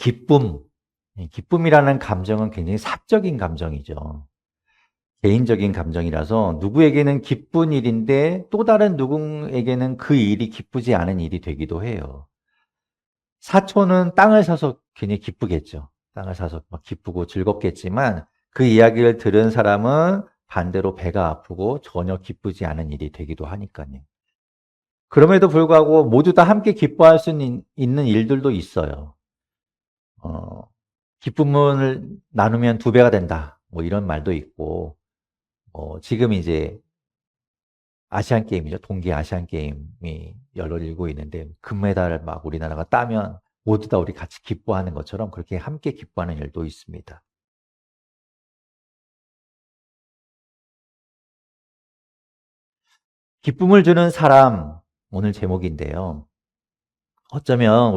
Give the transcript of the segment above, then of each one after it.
기쁨. 기쁨이라는 감정은 굉장히 사적인 감정이죠. 개인적인 감정이라서 누구에게는 기쁜 일인데 또 다른 누구에게는 그 일이 기쁘지 않은 일이 되기도 해요. 사촌은 땅을 사서 괜히 기쁘겠죠. 땅을 사서 막 기쁘고 즐겁겠지만 그 이야기를 들은 사람은 반대로 배가 아프고 전혀 기쁘지 않은 일이 되기도 하니까요. 그럼에도 불구하고 모두 다 함께 기뻐할 수 있는 일들도 있어요. 어, 기쁨을 나누면 두 배가 된다. 뭐 이런 말도 있고, 지금 이제 아시안 게임이죠. 동계 아시안 게임이 열리고 있는데 금메달을 막 우리나라가 따면 모두 다 우리 같이 기뻐하는 것처럼 그렇게 함께 기뻐하는 일도 있습니다. 기쁨을 주는 사람, 오늘 제목인데요. 어쩌면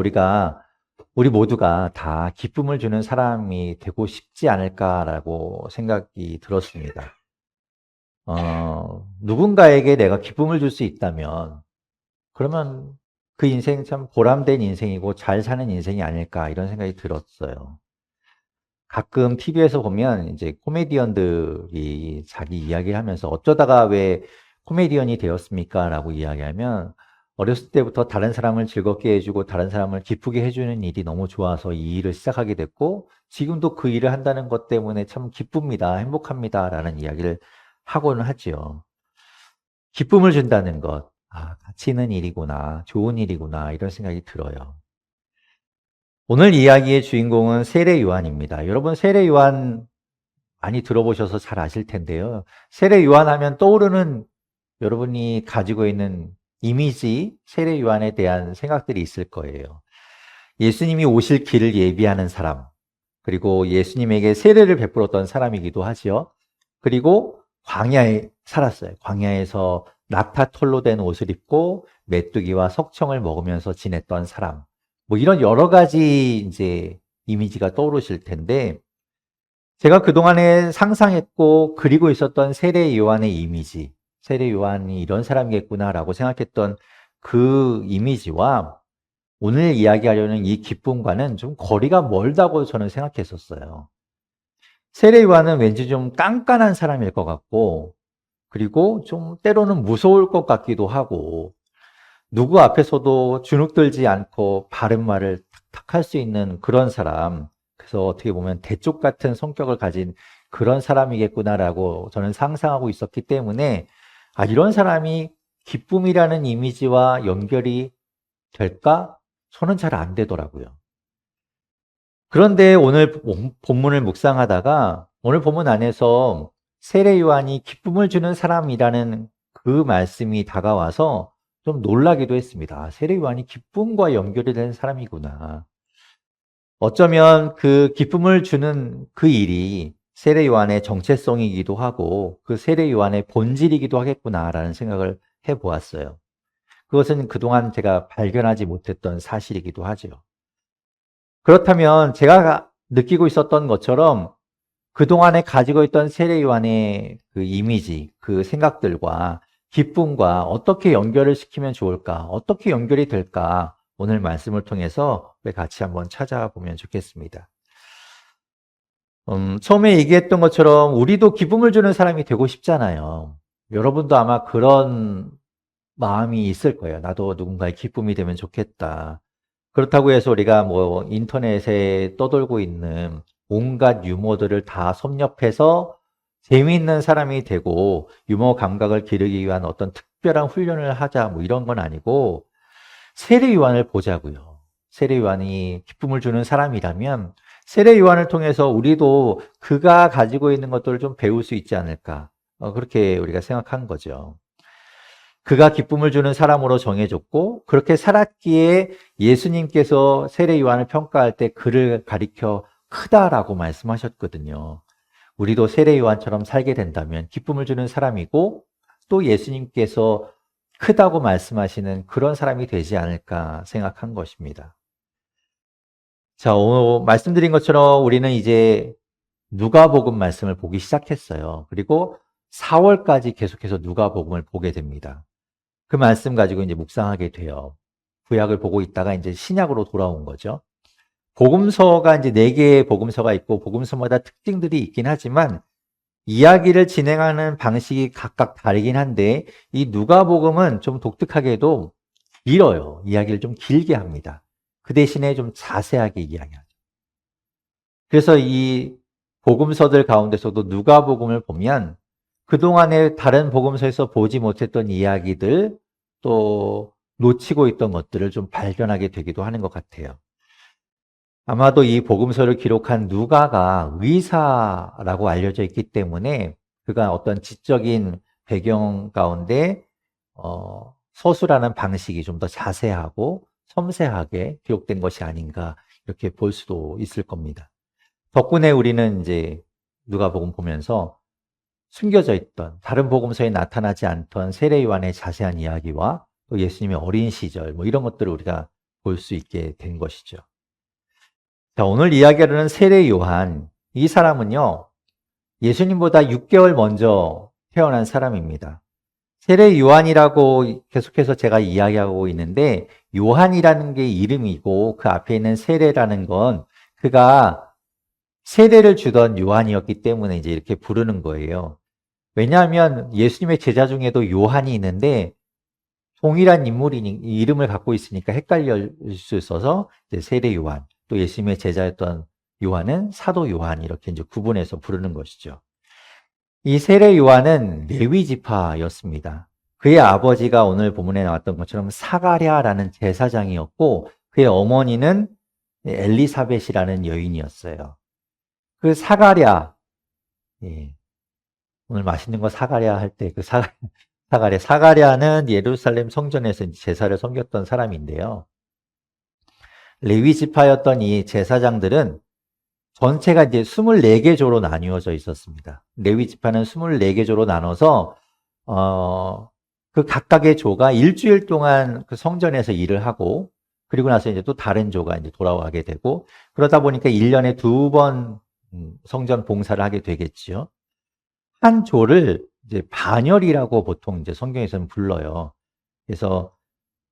우리 모두가 다 기쁨을 주는 사람이 되고 싶지 않을까라고 생각이 들었습니다. 누군가에게 내가 기쁨을 줄 수 있다면, 그러면 그 인생 참 보람된 인생이고 잘 사는 인생이 아닐까 이런 생각이 들었어요. 가끔 TV에서 보면 이제 코미디언들이 자기 이야기를 하면서 어쩌다가 왜 코미디언이 되었습니까? 라고 이야기하면 어렸을 때부터 다른 사람을 즐겁게 해주고 다른 사람을 기쁘게 해주는 일이 너무 좋아서 이 일을 시작하게 됐고 지금도 그 일을 한다는 것 때문에 참 기쁩니다. 행복합니다. 라는 이야기를 하고는 하지요. 기쁨을 준다는 것, 가치 있는 일이구나, 좋은 일이구나 이런 생각이 들어요. 오늘 이야기의 주인공은 세례 요한입니다. 여러분 세례 요한 많이 들어보셔서 잘 아실 텐데요. 세례 요한 하면 떠오르는 여러분이 가지고 있는 이미지, 세례 요한에 대한 생각들이 있을 거예요. 예수님이 오실 길을 예비하는 사람, 그리고 예수님에게 세례를 베풀었던 사람이기도 하지요. 그리고 광야에 살았어요. 광야에서 낙타털로 된 옷을 입고 메뚜기와 석청을 먹으면서 지냈던 사람. 뭐 이런 여러 가지 이제 이미지가 떠오르실 텐데 제가 그동안에 상상했고 그리고 있었던 세례 요한의 이미지, 세례 요한이 이런 사람이겠구나라고 생각했던 그 이미지와 오늘 이야기하려는 이 기쁨과는 좀 거리가 멀다고 저는 생각했었어요. 세례 요한은 왠지 좀 깐깐한 사람일 것 같고 그리고 좀 때로는 무서울 것 같기도 하고 누구 앞에서도 주눅들지 않고 바른 말을 탁탁 할 수 있는 그런 사람. 그래서 어떻게 보면 대쪽 같은 성격을 가진 그런 사람이겠구나라고 저는 상상하고 있었기 때문에 이런 사람이 기쁨이라는 이미지와 연결이 될까? 저는 잘 안 되더라고요. 그런데 오늘 본문을 묵상하다가 오늘 본문 안에서 세례 요한이 기쁨을 주는 사람이라는 그 말씀이 다가와서 좀 놀라기도 했습니다. 세례 요한이 기쁨과 연결이 된 사람이구나. 어쩌면 그 기쁨을 주는 그 일이 세례 요한의 정체성이기도 하고 그 세례 요한의 본질이기도 하겠구나라는 생각을 해보았어요. 그것은 그동안 제가 발견하지 못했던 사실이기도 하죠. 그렇다면 제가 느끼고 있었던 것처럼 그동안에 가지고 있던 세례 요한의 그 이미지, 그 생각들과 기쁨과 어떻게 연결을 시키면 좋을까? 어떻게 연결이 될까? 오늘 말씀을 통해서 우리 같이 한번 찾아보면 좋겠습니다. 처음에 얘기했던 것처럼 우리도 기쁨을 주는 사람이 되고 싶잖아요. 여러분도 아마 그런 마음이 있을 거예요. 나도 누군가의 기쁨이 되면 좋겠다. 그렇다고 해서 우리가 뭐 인터넷에 떠돌고 있는 온갖 유머들을 다 섭렵해서 재미있는 사람이 되고 유머 감각을 기르기 위한 어떤 특별한 훈련을 하자 뭐 이런 건 아니고 세례 요한을 보자고요. 세례 요한이 기쁨을 주는 사람이라면 세례 요한을 통해서 우리도 그가 가지고 있는 것들을 좀 배울 수 있지 않을까. 그렇게 우리가 생각한 거죠. 그가 기쁨을 주는 사람으로 정해졌고 그렇게 살았기에 예수님께서 세례 요한을 평가할 때 그를 가리켜 크다라고 말씀하셨거든요. 우리도 세례 요한처럼 살게 된다면 기쁨을 주는 사람이고 또 예수님께서 크다고 말씀하시는 그런 사람이 되지 않을까 생각한 것입니다. 자, 오늘 말씀드린 것처럼 우리는 이제 누가복음 말씀을 보기 시작했어요. 그리고 4월까지 계속해서 누가복음을 보게 됩니다. 그 말씀 가지고 이제 묵상하게 돼요. 구약을 보고 있다가 이제 신약으로 돌아온 거죠. 복음서가 이제 4개의 복음서가 있고 복음서마다 특징들이 있긴 하지만 이야기를 진행하는 방식이 각각 다르긴 한데 이 누가복음은 좀 독특하게도 길어요. 이야기를 좀 길게 합니다. 그 대신에 좀 자세하게 이야기하죠. 그래서 이 복음서들 가운데서도 누가복음을 보면 그동안에 다른 복음서에서 보지 못했던 이야기들 또 놓치고 있던 것들을 좀 발견하게 되기도 하는 것 같아요. 아마도 이 복음서를 기록한 누가가 의사라고 알려져 있기 때문에 그가 어떤 지적인 배경 가운데 서술하는 방식이 좀 더 자세하고 섬세하게 기록된 것이 아닌가 이렇게 볼 수도 있을 겁니다. 덕분에 우리는 이제 누가복음 보면서 숨겨져 있던 다른 복음서에 나타나지 않던 세례 요한의 자세한 이야기와 또 예수님의 어린 시절 뭐 이런 것들을 우리가 볼 수 있게 된 것이죠. 자, 오늘 이야기하려는 세례 요한, 이 사람은요, 예수님보다 6개월 먼저 태어난 사람입니다. 세례 요한이라고 계속해서 제가 이야기하고 있는데, 요한이라는 게 이름이고, 그 앞에 있는 세례라는 건 그가 세례를 주던 요한이었기 때문에 이제 이렇게 부르는 거예요. 왜냐하면 예수님의 제자 중에도 요한이 있는데, 동일한 이름을 갖고 있으니까 헷갈릴 수 있어서 이제 세례 요한. 또 예수님의 제자였던 요한은 사도 요한 이렇게 이제 구분해서 부르는 것이죠. 이 세례 요한은 레위 지파였습니다. 그의 아버지가 오늘 본문에 나왔던 것처럼 사가랴라는 제사장이었고 그의 어머니는 엘리사벳이라는 여인이었어요. 그 사가랴, 예, 오늘 맛있는 거 사가랴 할 때 그 사가랴는 예루살렘 성전에서 제사를 섬겼던 사람인데요. 레위 지파였던 이 제사장들은 전체가 이제 24개 조로 나뉘어져 있었습니다. 레위 지파는 24개 조로 나눠서 그 각각의 조가 일주일 동안 그 성전에서 일을 하고 그리고 나서 이제 또 다른 조가 이제 돌아가게 되고 그러다 보니까 1년에 2번 성전 봉사를 하게 되겠지요. 한 조를 이제 반열이라고 보통 이제 성경에서는 불러요. 그래서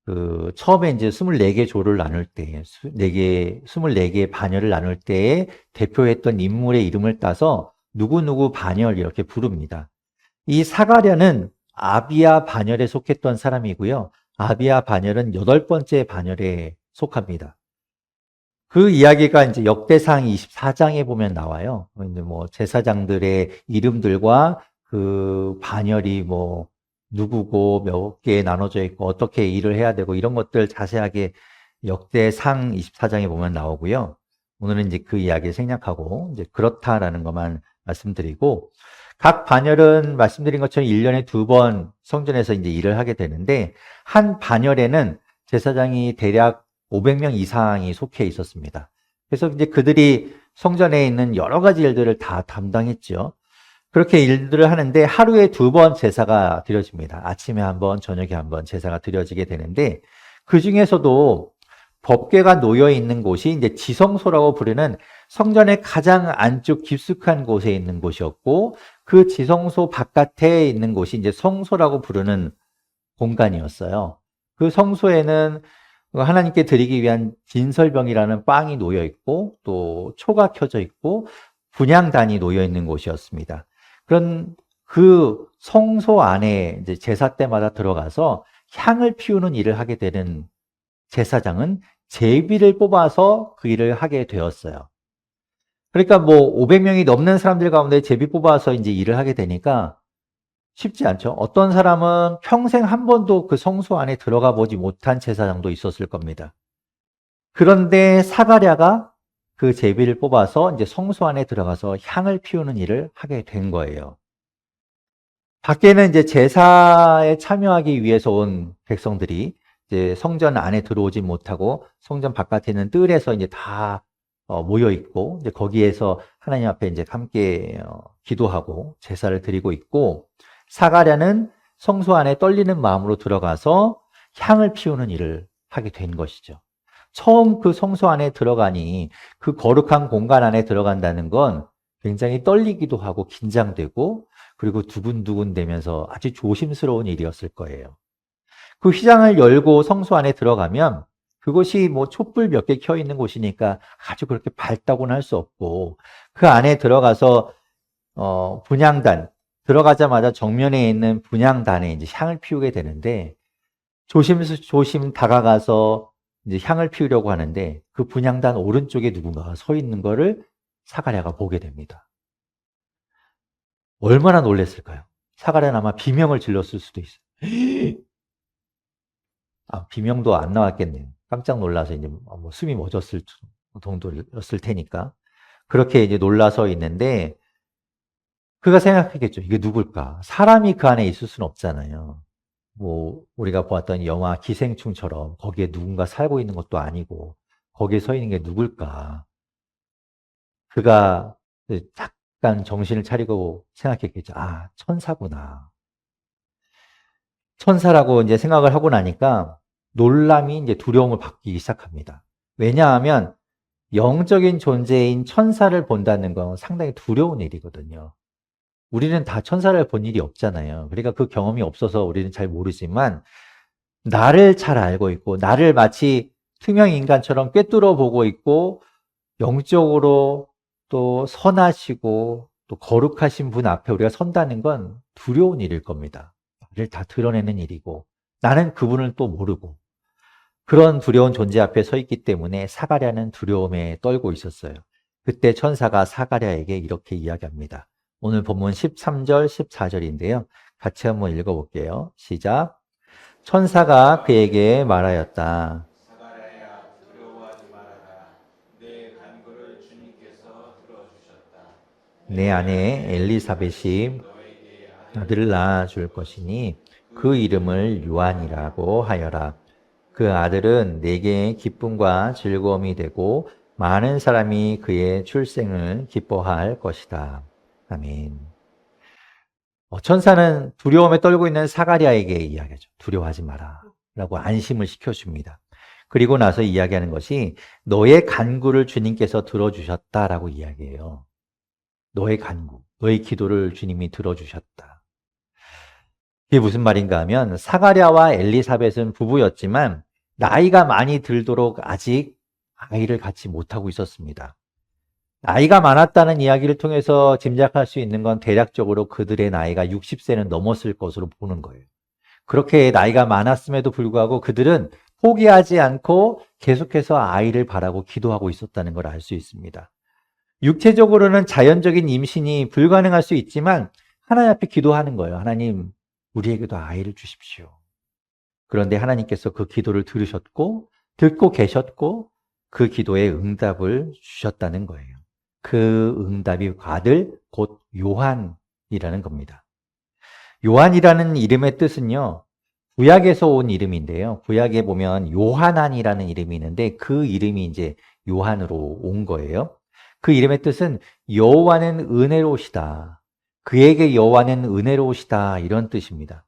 그 처음에 이제 24개 조를 나눌 때, 24개의 반열을 나눌 때에 대표했던 인물의 이름을 따서 누구누구 반열 이렇게 부릅니다. 이 사가랴는 아비야 반열에 속했던 사람이고요. 아비야 반열은 8번째 반열에 속합니다. 그 이야기가 이제 역대상 24장에 보면 나와요. 이제 뭐 제사장들의 이름들과 그 반열이 뭐 누구고 몇 개에 나눠져 있고 어떻게 일을 해야 되고 이런 것들 자세하게 역대상 24장에 보면 나오고요. 오늘은 이제 그 이야기를 생략하고 이제 그렇다라는 것만 말씀드리고 각 반열은 말씀드린 것처럼 1년에 2번 성전에서 이제 일을 하게 되는데 한 반열에는 제사장이 대략 500명 이상이 속해 있었습니다. 그래서 이제 그들이 성전에 있는 여러 가지 일들을 다 담당했죠. 그렇게 일들을 하는데 하루에 2번 제사가 드려집니다. 아침에 1번, 저녁에 1번 제사가 드려지게 되는데 그 중에서도 법궤가 놓여 있는 곳이 이제 지성소라고 부르는 성전의 가장 안쪽 깊숙한 곳에 있는 곳이었고 그 지성소 바깥에 있는 곳이 이제 성소라고 부르는 공간이었어요. 그 성소에는 하나님께 드리기 위한 진설병이라는 빵이 놓여 있고 또 초가 켜져 있고 분향단이 놓여 있는 곳이었습니다. 그런 그 성소 안에 이제 제사 때마다 들어가서 향을 피우는 일을 하게 되는 제사장은 제비를 뽑아서 그 일을 하게 되었어요. 그러니까 뭐 500명이 넘는 사람들 가운데 제비 뽑아서 이제 일을 하게 되니까 쉽지 않죠. 어떤 사람은 평생 한 번도 그 성소 안에 들어가 보지 못한 제사장도 있었을 겁니다. 그런데 사가랴가 그 제비를 뽑아서 이제 성소 안에 들어가서 향을 피우는 일을 하게 된 거예요. 밖에는 이제 제사에 참여하기 위해서 온 백성들이 이제 성전 안에 들어오지 못하고 성전 바깥에 있는 뜰에서 이제 다 모여 있고 이제 거기에서 하나님 앞에 이제 함께 기도하고 제사를 드리고 있고 사가랴는 성소 안에 떨리는 마음으로 들어가서 향을 피우는 일을 하게 된 것이죠. 처음 그 성소 안에 들어가니 그 거룩한 공간 안에 들어간다는 건 굉장히 떨리기도 하고 긴장되고 그리고 두근두근 되면서 아주 조심스러운 일이었을 거예요. 그 휘장을 열고 성소 안에 들어가면 그곳이 뭐 촛불 몇 개 켜 있는 곳이니까 아주 그렇게 밝다고는 할 수 없고, 그 안에 들어가서 분향단, 들어가자마자 정면에 있는 분향단에 이제 향을 피우게 되는데, 조심 다가가서 이제 향을 피우려고 하는데, 그 분향단 오른쪽에 누군가가 서 있는 거를 사가랴가 보게 됩니다. 얼마나 놀랐을까요? 사가랴는 아마 비명을 질렀을 수도 있어요. 비명도 안 나왔겠네요. 깜짝 놀라서 이제 뭐 숨이 멎었을 정도였을 테니까. 그렇게 이제 놀라서 있는데, 그가 생각했겠죠. 이게 누굴까? 사람이 그 안에 있을 수는 없잖아요. 뭐, 우리가 보았던 영화 기생충처럼 거기에 누군가 살고 있는 것도 아니고, 거기에 서 있는 게 누굴까? 그가 잠깐 정신을 차리고 생각했겠죠. 천사구나. 천사라고 이제 생각을 하고 나니까 놀람이 이제 두려움을 바뀌기 시작합니다. 왜냐하면 영적인 존재인 천사를 본다는 건 상당히 두려운 일이거든요. 우리는 다 천사를 본 일이 없잖아요. 그러니까 그 경험이 없어서 우리는 잘 모르지만, 나를 잘 알고 있고 나를 마치 투명 인간처럼 꿰뚫어 보고 있고 영적으로 또 선하시고 또 거룩하신 분 앞에 우리가 선다는 건 두려운 일일 겁니다. 나를 다 드러내는 일이고 나는 그분을 또 모르고, 그런 두려운 존재 앞에 서 있기 때문에 사가랴는 두려움에 떨고 있었어요. 그때 천사가 사가랴에게 이렇게 이야기합니다. 오늘 본문 13절, 14절인데요. 같이 한번 읽어볼게요. 시작. 천사가 그에게 말하였다. 사가랴야 두려워하지 말아라. 내 간구를 주님께서 들어주셨다. 내 아내 엘리사벳이 너에게 아들을 낳아줄 것이니 그 이름을 요한이라고 하여라. 그 아들은 내게 기쁨과 즐거움이 되고 많은 사람이 그의 출생을 기뻐할 것이다. 아멘. 천사는 두려움에 떨고 있는 사가랴에게 이야기하죠. 두려워하지 마라 라고 안심을 시켜줍니다. 그리고 나서 이야기하는 것이 너의 간구를 주님께서 들어주셨다라고 이야기해요. 너의 간구, 너의 기도를 주님이 들어주셨다. 이게 무슨 말인가 하면, 사가랴와 엘리사벳은 부부였지만 나이가 많이 들도록 아직 아이를 갖지 못하고 있었습니다. 나이가 많았다는 이야기를 통해서 짐작할 수 있는 건 대략적으로 그들의 나이가 60세는 넘었을 것으로 보는 거예요. 그렇게 나이가 많았음에도 불구하고 그들은 포기하지 않고 계속해서 아이를 바라고 기도하고 있었다는 걸 알 수 있습니다. 육체적으로는 자연적인 임신이 불가능할 수 있지만 하나님 앞에 기도하는 거예요. 하나님, 우리에게도 아이를 주십시오. 그런데 하나님께서 그 기도를 들으셨고 듣고 계셨고 그 기도에 응답을 주셨다는 거예요. 그 응답이 아들 곧 요한이라는 겁니다. 요한이라는 이름의 뜻은요, 구약에서 온 이름인데요. 구약에 보면 요하난이라는 이름이 있는데 그 이름이 이제 요한으로 온 거예요. 그 이름의 뜻은 여호와는 은혜로우시다. 그에게 여호와는 은혜로우시다, 이런 뜻입니다.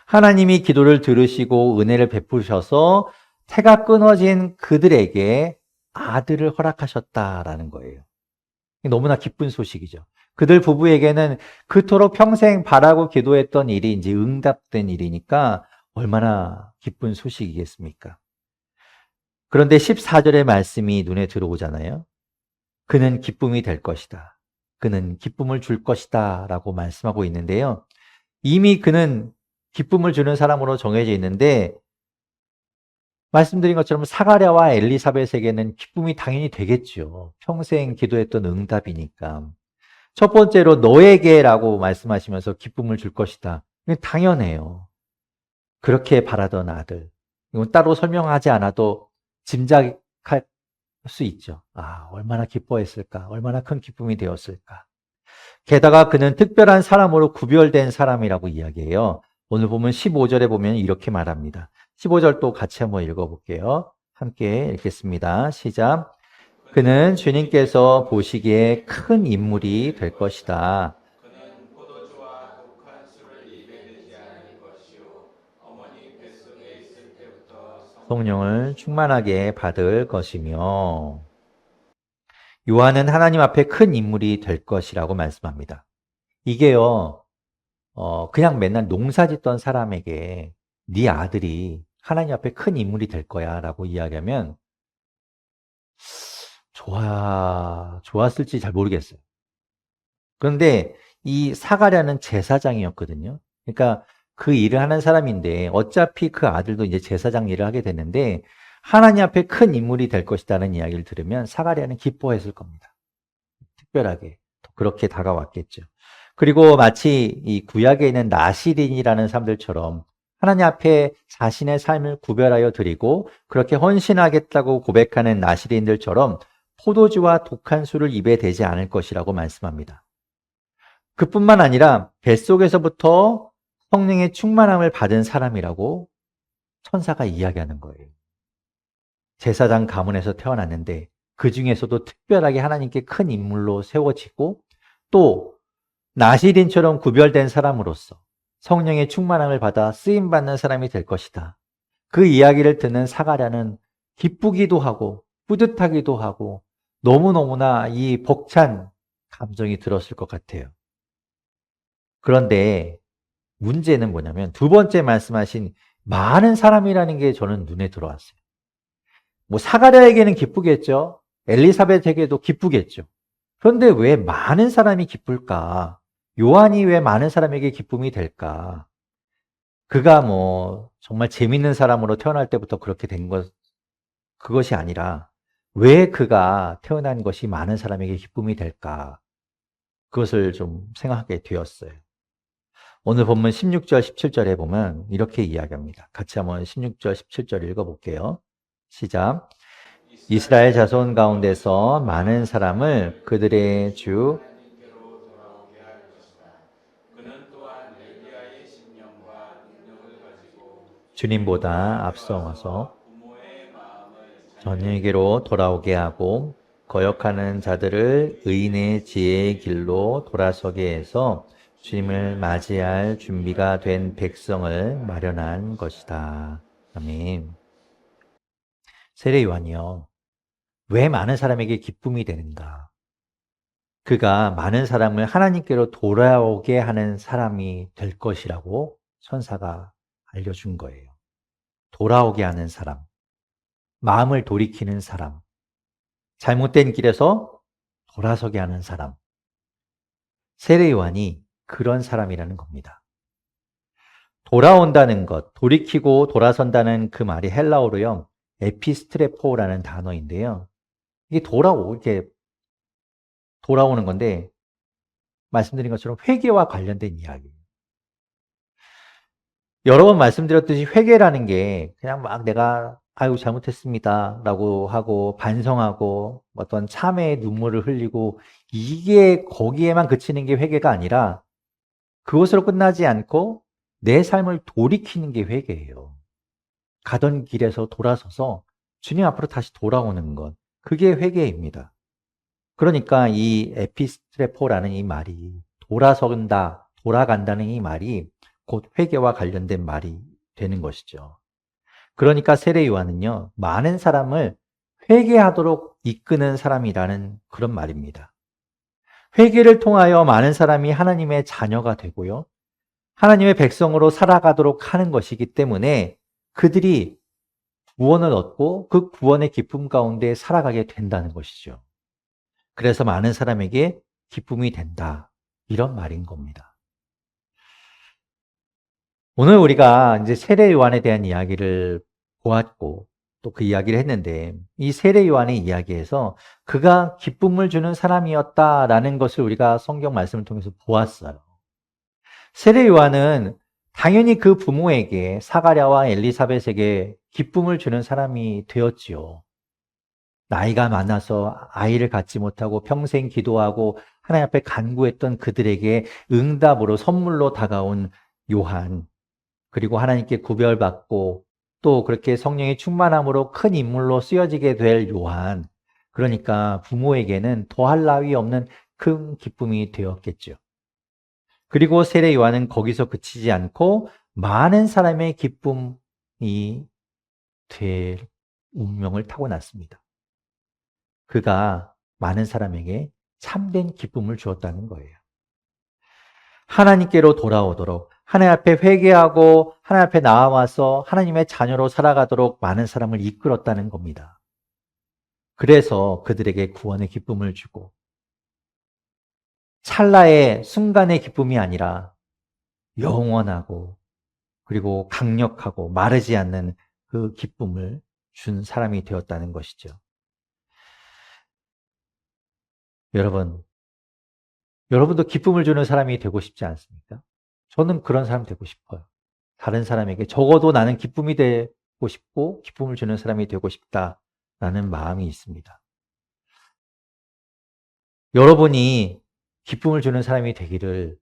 하나님이 기도를 들으시고 은혜를 베푸셔서 태가 끊어진 그들에게 아들을 허락하셨다라는 거예요. 너무나 기쁜 소식이죠. 그들 부부에게는 그토록 평생 바라고 기도했던 일이 이제 응답된 일이니까 얼마나 기쁜 소식이겠습니까? 그런데 14절의 말씀이 눈에 들어오잖아요. 그는 기쁨이 될 것이다. 그는 기쁨을 줄 것이다 라고 말씀하고 있는데요. 이미 그는 기쁨을 주는 사람으로 정해져 있는데, 말씀드린 것처럼 사가랴와 엘리사벳에게는 기쁨이 당연히 되겠죠. 평생 기도했던 응답이니까. 첫 번째로 너에게라고 말씀하시면서 기쁨을 줄 것이다. 이건 당연해요. 그렇게 바라던 아들. 이건 따로 설명하지 않아도 짐작할 수 있죠. 얼마나 기뻐했을까? 얼마나 큰 기쁨이 되었을까? 게다가 그는 특별한 사람으로 구별된 사람이라고 이야기해요. 오늘 보면 15절에 보면 이렇게 말합니다. 15절 또 같이 한번 읽어볼게요. 함께 읽겠습니다. 시작. 그는 주님께서 보시기에 큰 인물이 될 것이다. 그는 포도주와 독한 술을 입에 대지 않을 것이요 어머니 뱃속에 있을 때부터 성령을 충만하게 받을 것이며, 요한은 하나님 앞에 큰 인물이 될 것이라고 말씀합니다. 이게요, 그냥 맨날 농사 짓던 사람에게 네 아들이 하나님 앞에 큰 인물이 될 거야 라고 이야기하면 좋았을지 잘 모르겠어요. 그런데 이 사가랴는 제사장이었거든요. 그러니까 그 일을 하는 사람인데 어차피 그 아들도 이제 제사장 일을 하게 되는데 하나님 앞에 큰 인물이 될 것이라는 이야기를 들으면 사가랴는 기뻐했을 겁니다. 특별하게 그렇게 다가왔겠죠. 그리고 마치 이 구약에 있는 나시린이라는 사람들처럼 하나님 앞에 자신의 삶을 구별하여 드리고 그렇게 헌신하겠다고 고백하는 나시린들처럼 포도주와 독한 술을 입에 대지 않을 것이라고 말씀합니다. 그뿐만 아니라 뱃속에서부터 성령의 충만함을 받은 사람이라고 천사가 이야기하는 거예요. 제사장 가문에서 태어났는데 그 중에서도 특별하게 하나님께 큰 인물로 세워지고 또 나시린처럼 구별된 사람으로서 성령의 충만함을 받아 쓰임받는 사람이 될 것이다. 그 이야기를 듣는 사가랴는 기쁘기도 하고 뿌듯하기도 하고 너무너무나 이 벅찬 감정이 들었을 것 같아요. 그런데 문제는 뭐냐면 두 번째 말씀하신 많은 사람이라는 게 저는 눈에 들어왔어요. 뭐 사가랴에게는 기쁘겠죠. 엘리사벳에게도 기쁘겠죠. 그런데 왜 많은 사람이 기쁠까? 요한이 왜 많은 사람에게 기쁨이 될까? 그가 뭐 정말 재밌는 사람으로 태어날 때부터 그렇게 된 그것이 아니라 왜 그가 태어난 것이 많은 사람에게 기쁨이 될까? 그것을 좀 생각하게 되었어요. 오늘 본문 16절, 17절에 보면 이렇게 이야기합니다. 같이 한번 16절, 17절 읽어볼게요. 시작. 이스라엘 자손 가운데서 많은 사람을 그들의 주 하나님께로 돌아오게 할 것이다. 그는 또한 엘리야의 심령과 능력을 가지고 주님보다 앞서가서 부모의 마음을 전에게로 돌아오게 하고 거역하는 자들을 의인의 지혜의 길로 돌아서게 해서 주님을 맞이할 준비가 된 백성을 마련한 것이다. 아멘. 세례 요한이요. 왜 많은 사람에게 기쁨이 되는가? 그가 많은 사람을 하나님께로 돌아오게 하는 사람이 될 것이라고 천사가 알려준 거예요. 돌아오게 하는 사람, 마음을 돌이키는 사람, 잘못된 길에서 돌아서게 하는 사람. 세례 요한이 그런 사람이라는 겁니다. 돌아온다는 것, 돌이키고 돌아선다는 그 말이 헬라어로요, 에피스트레포라는 단어인데요. 이게 이렇게 돌아오는 건데, 말씀드린 것처럼 회개와 관련된 이야기예요. 여러 번 말씀드렸듯이 회개라는 게 그냥 막 내가 아유 잘못했습니다 라고 하고 반성하고 어떤 참회의 눈물을 흘리고 이게 거기에만 그치는 게 회개가 아니라 그것으로 끝나지 않고 내 삶을 돌이키는 게 회개예요. 가던 길에서 돌아서서 주님 앞으로 다시 돌아오는 것, 그게 회개입니다. 그러니까 이 에피스트레포라는 이 말이 돌아선다, 돌아간다는 이 말이 곧 회개와 관련된 말이 되는 것이죠. 그러니까 세례 요한은요, 많은 사람을 회개하도록 이끄는 사람이라는 그런 말입니다. 회개를 통하여 많은 사람이 하나님의 자녀가 되고요, 하나님의 백성으로 살아가도록 하는 것이기 때문에 그들이 구원을 얻고 그 구원의 기쁨 가운데 살아가게 된다는 것이죠. 그래서 많은 사람에게 기쁨이 된다. 이런 말인 겁니다. 오늘 우리가 이제 세례 요한에 대한 이야기를 보았고 또 그 이야기를 했는데 이 세례 요한의 이야기에서 그가 기쁨을 주는 사람이었다라는 것을 우리가 성경 말씀을 통해서 보았어요. 세례 요한은 당연히 그 부모에게 사가랴와 엘리사벳에게 기쁨을 주는 사람이 되었지요. 나이가 많아서 아이를 갖지 못하고 평생 기도하고 하나님 앞에 간구했던 그들에게 응답으로 선물로 다가온 요한, 그리고 하나님께 구별받고 또 그렇게 성령의 충만함으로 큰 인물로 쓰여지게 될 요한, 그러니까 부모에게는 더할 나위 없는 큰 기쁨이 되었겠죠. 그리고 세례 요한은 거기서 그치지 않고 많은 사람의 기쁨이 될 운명을 타고났습니다. 그가 많은 사람에게 참된 기쁨을 주었다는 거예요. 하나님께로 돌아오도록 하나님 앞에 회개하고 하나님 앞에 나와서 하나님의 자녀로 살아가도록 많은 사람을 이끌었다는 겁니다. 그래서 그들에게 구원의 기쁨을 주고 찰나의 순간의 기쁨이 아니라 영원하고 그리고 강력하고 마르지 않는 그 기쁨을 준 사람이 되었다는 것이죠. 여러분도 기쁨을 주는 사람이 되고 싶지 않습니까? 저는 그런 사람 되고 싶어요. 다른 사람에게 적어도 나는 기쁨이 되고 싶고 기쁨을 주는 사람이 되고 싶다라는 마음이 있습니다. 여러분이 기쁨을 주는 사람이 되기를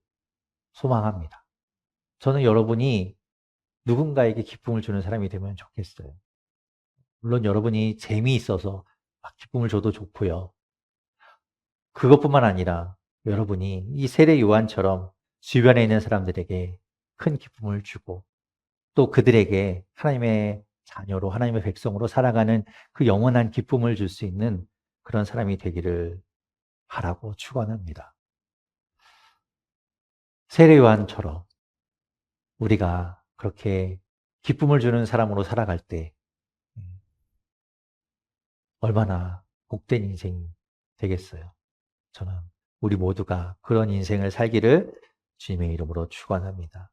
소망합니다. 저는 여러분이 누군가에게 기쁨을 주는 사람이 되면 좋겠어요. 물론 여러분이 재미있어서 막 기쁨을 줘도 좋고요. 그것뿐만 아니라 여러분이 이 세례 요한처럼 주변에 있는 사람들에게 큰 기쁨을 주고 또 그들에게 하나님의 자녀로 하나님의 백성으로 살아가는 그 영원한 기쁨을 줄 수 있는 그런 사람이 되기를 바라고 축원합니다. 세례 요한처럼 우리가 그렇게 기쁨을 주는 사람으로 살아갈 때 얼마나 복된 인생이 되겠어요. 저는 우리 모두가 그런 인생을 살기를 주님의 이름으로 축원합니다.